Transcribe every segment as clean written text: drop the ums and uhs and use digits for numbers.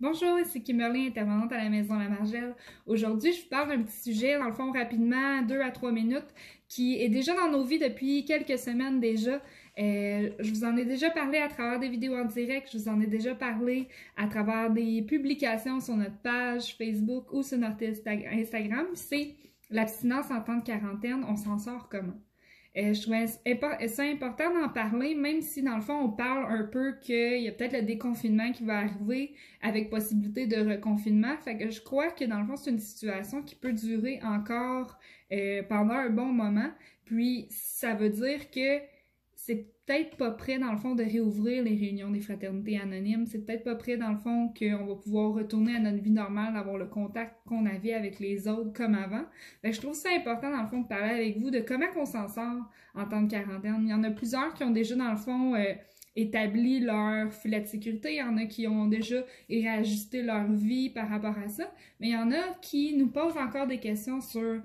Bonjour, ici Kimberly, intervenante à la Maison La Margelle. Aujourd'hui, je vous parle d'un petit sujet, dans le fond, rapidement, 2 à 3 minutes, qui est déjà dans nos vies depuis quelques semaines déjà. Je vous en ai déjà parlé à travers des vidéos en direct, je vous en ai déjà parlé à travers des publications sur notre page Facebook ou sur notre Instagram. C'est l'abstinence en temps de quarantaine, on s'en sort comment? Je trouvais ça important d'en parler, même si dans le fond on parle un peu qu'il y a peut-être le déconfinement qui va arriver avec possibilité de reconfinement. Fait que je crois que dans le fond c'est une situation qui peut durer encore pendant un bon moment. Puis ça veut dire que c'est peut-être pas prêt dans le fond de réouvrir les réunions des fraternités anonymes. C'est peut-être pas prêt dans le fond qu'on va pouvoir retourner à notre vie normale, d'avoir le contact qu'on avait avec les autres comme avant. Fait que je trouve ça important dans le fond de parler avec vous de comment on s'en sort en temps de quarantaine. Il y en a plusieurs qui ont déjà dans le fond établi leur filet de sécurité. Il y en a qui ont déjà réajusté leur vie par rapport à ça. Mais il y en a qui nous posent encore des questions sur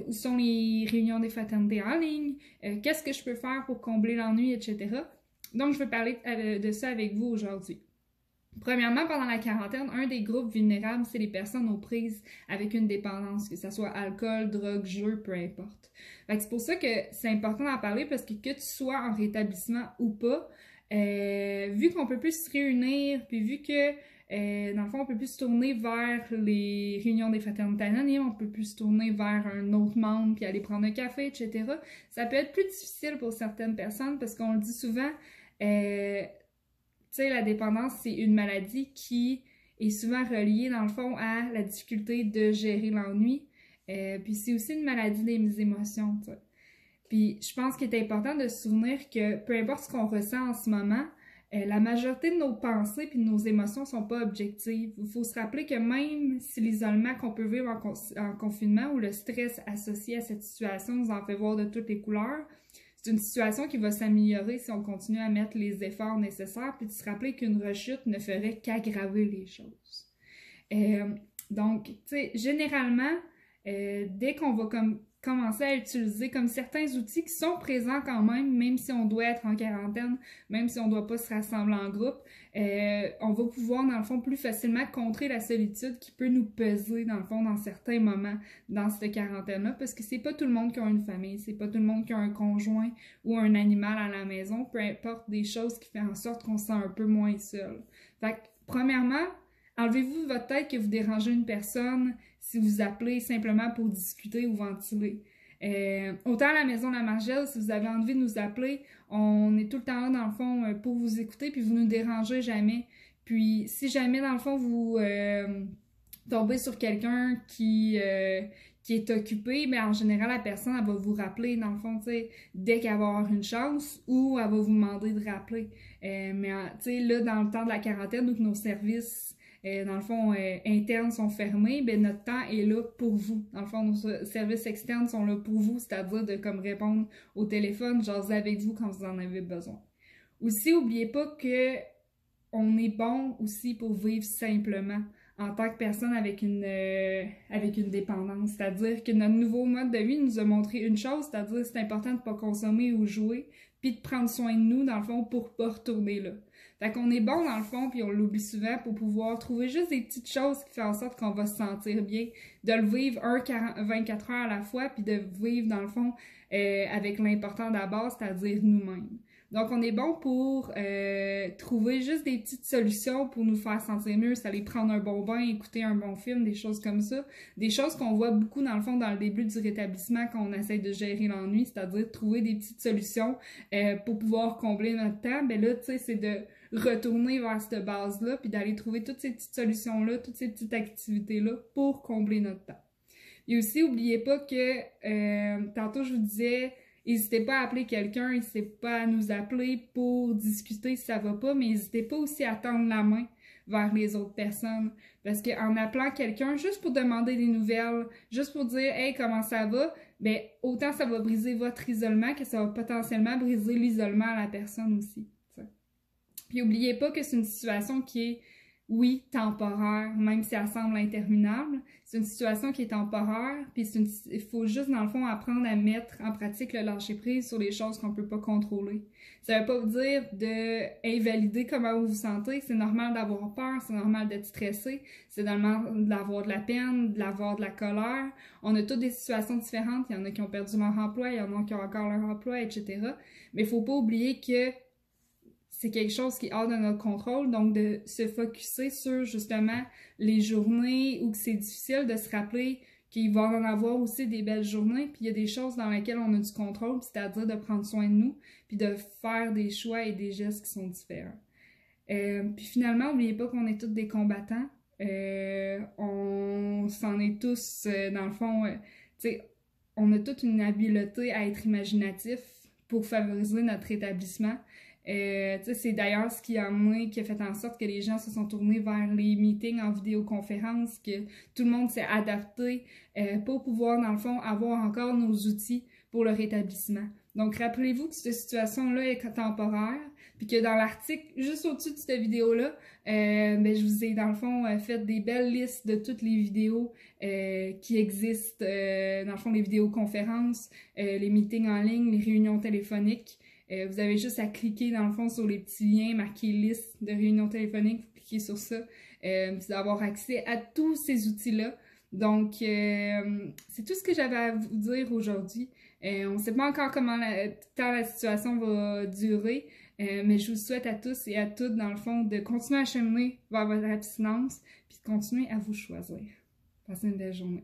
où sont les réunions des fraternités en ligne, qu'est-ce que je peux faire pour combler l'ennui, etc. Donc, je vais parler de ça avec vous aujourd'hui. Premièrement, pendant la quarantaine, un des groupes vulnérables, c'est les personnes aux prises avec une dépendance, que ce soit alcool, drogue, jeu, peu importe. C'est pour ça que c'est important d'en parler parce que tu sois en rétablissement ou pas, vu qu'on peut plus se réunir, puis vu que dans le fond, on peut plus se tourner vers les réunions des fraternités anonymes, on peut plus se tourner vers un autre membre puis aller prendre un café, etc. Ça peut être plus difficile pour certaines personnes parce qu'on le dit souvent, tu sais, la dépendance, c'est une maladie qui est souvent reliée, dans le fond, à la difficulté de gérer l'ennui. Puis c'est aussi une maladie des émotions, tu sais. Puis je pense qu'il est important de se souvenir que peu importe ce qu'on ressent en ce moment, la majorité de nos pensées et de nos émotions sont pas objectives. Il faut se rappeler que même si l'isolement qu'on peut vivre en confinement ou le stress associé à cette situation nous en fait voir de toutes les couleurs, c'est une situation qui va s'améliorer si on continue à mettre les efforts nécessaires puis de se rappeler qu'une rechute ne ferait qu'aggraver les choses. Donc, tu sais, généralement, dès qu'on va commencer à utiliser comme certains outils qui sont présents quand même si on doit être en quarantaine, même si on ne doit pas se rassembler en groupe, on va pouvoir, dans le fond, plus facilement contrer la solitude qui peut nous peser, dans le fond, dans certains moments dans cette quarantaine-là, parce que c'est pas tout le monde qui a une famille, c'est pas tout le monde qui a un conjoint ou un animal à la maison, peu importe des choses qui font en sorte qu'on se sent un peu moins seul. Fait que, premièrement, enlevez-vous de votre tête que vous dérangez une personne si vous appelez simplement pour discuter ou ventiler. Autant à la Maison La Margelle, si vous avez envie de nous appeler, on est tout le temps là, dans le fond, pour vous écouter, puis vous nous dérangez jamais. Puis, si jamais, dans le fond, vous tombez sur quelqu'un qui est occupé, mais en général, la personne, elle va vous rappeler, dans le fond, tu sais, dès qu'elle va avoir une chance, ou elle va vous demander de rappeler. Mais, tu sais, là, dans le temps de la quarantaine, où nos services dans le fond, internes sont fermés, ben notre temps est là pour vous. Dans le fond, nos services externes sont là pour vous, c'est-à-dire de comme répondre au téléphone, jaser avec vous quand vous en avez besoin. Aussi, n'oubliez pas que on est bon aussi pour vivre simplement en tant que personne avec une dépendance. C'est-à-dire que notre nouveau mode de vie nous a montré une chose, c'est-à-dire que c'est important de ne pas consommer ou jouer, puis de prendre soin de nous, dans le fond, pour pas retourner là. Fait qu'on est bon, dans le fond, puis on l'oublie souvent, pour pouvoir trouver juste des petites choses qui font en sorte qu'on va se sentir bien, de le vivre 24 heures à la fois, puis de vivre, dans le fond, avec l'important d'abord, c'est-à-dire nous-mêmes. Donc, on est bon pour trouver juste des petites solutions pour nous faire sentir mieux, c'est aller prendre un bon bain, écouter un bon film, des choses comme ça. Des choses qu'on voit beaucoup, dans le fond, dans le début du rétablissement quand on essaie de gérer l'ennui, c'est-à-dire trouver des petites solutions pour pouvoir combler notre temps. Ben là, tu sais, c'est de retourner vers cette base-là, puis d'aller trouver toutes ces petites solutions-là, toutes ces petites activités-là pour combler notre temps. Et aussi, n'oubliez pas que, tantôt je vous disais, n'hésitez pas à appeler quelqu'un, n'hésitez pas à nous appeler pour discuter si ça va pas, mais n'hésitez pas aussi à tendre la main vers les autres personnes. Parce qu'en appelant quelqu'un, juste pour demander des nouvelles, juste pour dire « Hey, comment ça va? » Ben, autant ça va briser votre isolement que ça va potentiellement briser l'isolement à la personne aussi. T'sais. Puis n'oubliez pas que c'est une situation qui est oui, temporaire, même si elle semble interminable. C'est une situation qui est temporaire, puis il faut juste, dans le fond, apprendre à mettre en pratique le lâcher-prise sur les choses qu'on peut pas contrôler. Ça veut pas vous dire d'invalider comment vous vous sentez. C'est normal d'avoir peur, c'est normal d'être stressé, c'est normal d'avoir de la peine, d'avoir de la colère. On a toutes des situations différentes. Il y en a qui ont perdu leur emploi, il y en a qui ont encore leur emploi, etc. Mais il faut pas oublier que c'est quelque chose qui est hors de notre contrôle, donc de se focusser sur justement les journées où c'est difficile, de se rappeler qu'il va en avoir aussi des belles journées, puis il y a des choses dans lesquelles on a du contrôle, c'est-à-dire de prendre soin de nous, puis de faire des choix et des gestes qui sont différents. Puis finalement, n'oubliez pas qu'on est tous des combattants. On s'en est tous, dans le fond, tu sais, on a toute une habileté à être imaginatif pour favoriser notre établissement. C'est d'ailleurs ce qui a fait en sorte que les gens se sont tournés vers les meetings en vidéoconférence, que tout le monde s'est adapté pour pouvoir, dans le fond, avoir encore nos outils pour le rétablissement. Donc, rappelez-vous que cette situation-là est temporaire, puis que dans l'article, juste au-dessus de cette vidéo-là, je vous ai, dans le fond, fait des belles listes de toutes les vidéos qui existent, dans le fond, les vidéoconférences, les meetings en ligne, les réunions téléphoniques. Vous avez juste à cliquer, dans le fond, sur les petits liens marqués « Liste de réunions téléphoniques ». Vous cliquez sur ça, vous avoir accès à tous ces outils-là. Donc, c'est tout ce que j'avais à vous dire aujourd'hui. On ne sait pas encore comment la situation va durer, mais je vous souhaite à tous et à toutes, dans le fond, de continuer à cheminer vers votre abstinence, puis de continuer à vous choisir. Passez une belle journée.